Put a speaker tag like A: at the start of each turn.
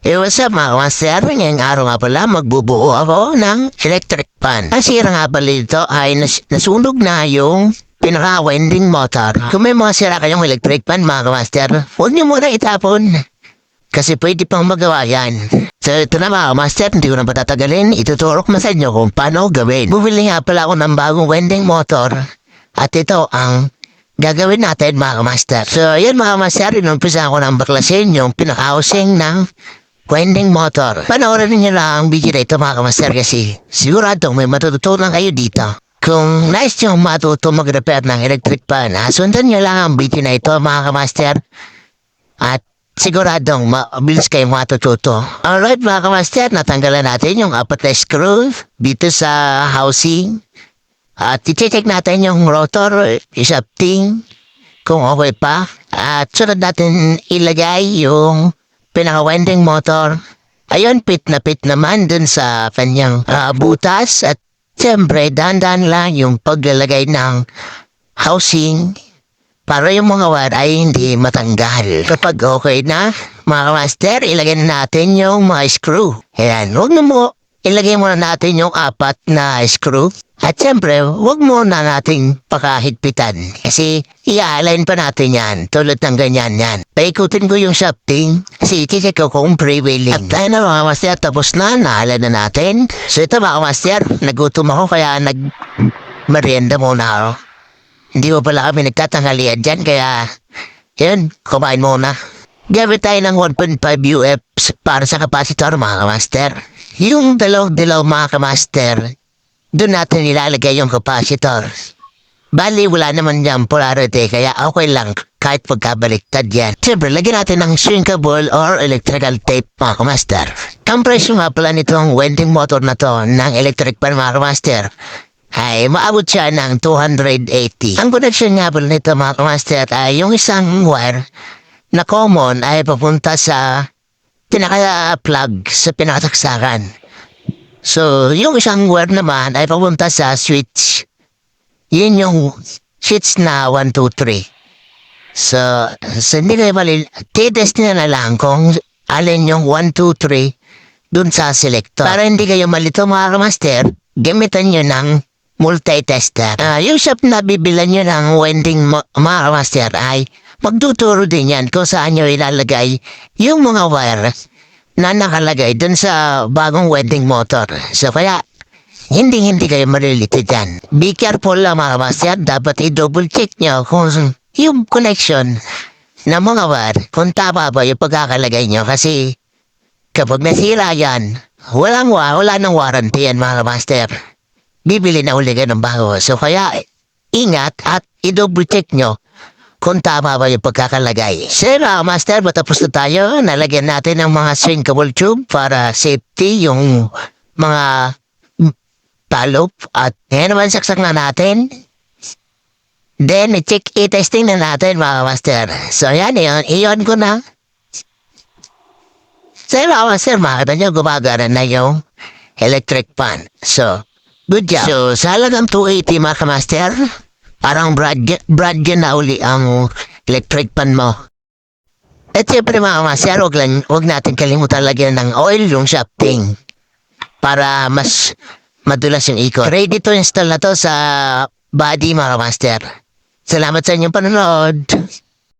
A: What's up mga master? Ngayong araw nga pala magbubuo ako ng electric fan. Ang sira nga pala dito ay nasunog na yung pinaka-winding motor. Kung may mga sira kayong electric fan mga master, huwag niyo muna itapon. Kasi pwede pang magawa yan. So ito na mga master, hindi ko na patatagalin. Ituturo ko sa inyo kung paano gawin. Bumili nga pala ako ng bagong winding motor. At ito ang gagawin natin mga master. So yun mga master, inumpisa ko ng baklasin yung pinaka-housing ng winding motor. Panoorin niyo lang ang video na ito mga kamaster kasi siguradong may matututunan kayo dito. Kung nais nyo matuto mag-repair ng electric fan, sundan niyo lang ang video na ito mga kamaster at siguradong mabilis kayong matututo. Alright mga kamaster, natanggalan natin yung apat na screw dito sa housing at i-check natin yung rotor, shafting kung okay pa at sunod natin ilagay yung pinaka-winding motor. Ayun, pit na pit naman dun sa kanyang butas. At siyempre, dandan lang yung paglalagay ng housing para yung mga wire ay hindi matanggal. Kapag okay na, mga master, ilagay na natin yung mga screw. Ayan, huwag na mo, ilagay muna natin yung apat na screw. At siyempre, huwag muna nating pakahigpitan. Kasi i-align pa natin yan. Tulad ng ganyan yan. Paikutin ko yung shafting. Kasi i-check ko kung prevailing. At tayo na mga master, tapos na. Naalan na natin. So ito mga master, nagutom ako kaya nag-merienda muna ako. Hindi mo pala kami nagtatanghalian dyan. Kaya, yun, kumain muna. Gamit tayo ng 1.5 UFs para sa capacitor mga master. Yung dalaw-dalaw mga master, doon natin nilalagay yung capacitor. Bali, wala naman dyan polarity, kaya okay lang kahit pagkabaliktad yan. Siyempre, lagyan natin ng shrinkable or electrical tape, mga kamaster. Ang presyo nga pala nitong winding motor na to ng electric fan, mga kamaster, ay maabot siya ng 280. Ang connection nga pala nito, mga kamaster, ay yung isang wire na common ay papunta sa pinaka-plug sa pinakataksakan. So, yung isang wire naman ay papunta sa switch. Yun yung switch na 1, 2, 3. So hindi kayo titest nyo na lang kung alin yung 1, 2, 3 dun sa selector. Para hindi kayo malito mga master, gamitan nyo ng multi-tester. Yung shop na bibilan nyo ng winding mga master ay magtuturo din yan kung saan nyo ilalagay yung mga wire na nakalagay dun sa bagong winding motor. So kaya, hindi kayo malilito dyan. Be careful lang mga master, dapat i-double check nyo kung yung connection ng mga wire, kung tama ba yung pagkakalagay nyo. Kasi kapag nasira yan, wala nang warranty yan mga master. Bibili na uli ng bago. So kaya, ingat at i-double check nyo kung tama ba yung pagkakalagay. So master, matapos na tayo. Nalagyan natin ng mga shrinkable tube para safety yung mga talop. At ngayon naman saksak na natin. Then, i-testing na natin mga master. So yan yun, iyon ko na. So mga master, makita nyo gumagana na yung electric fan. So, good job. So, sa halagang 280 mga master, parang brand na uli ang electric pan mo. At siyempre mga master, huwag natin kalimutan lagyan ng oil yung shafting para mas madulas yung ikot. Ready to install na to sa body mga master. Salamat sa inyong panonood.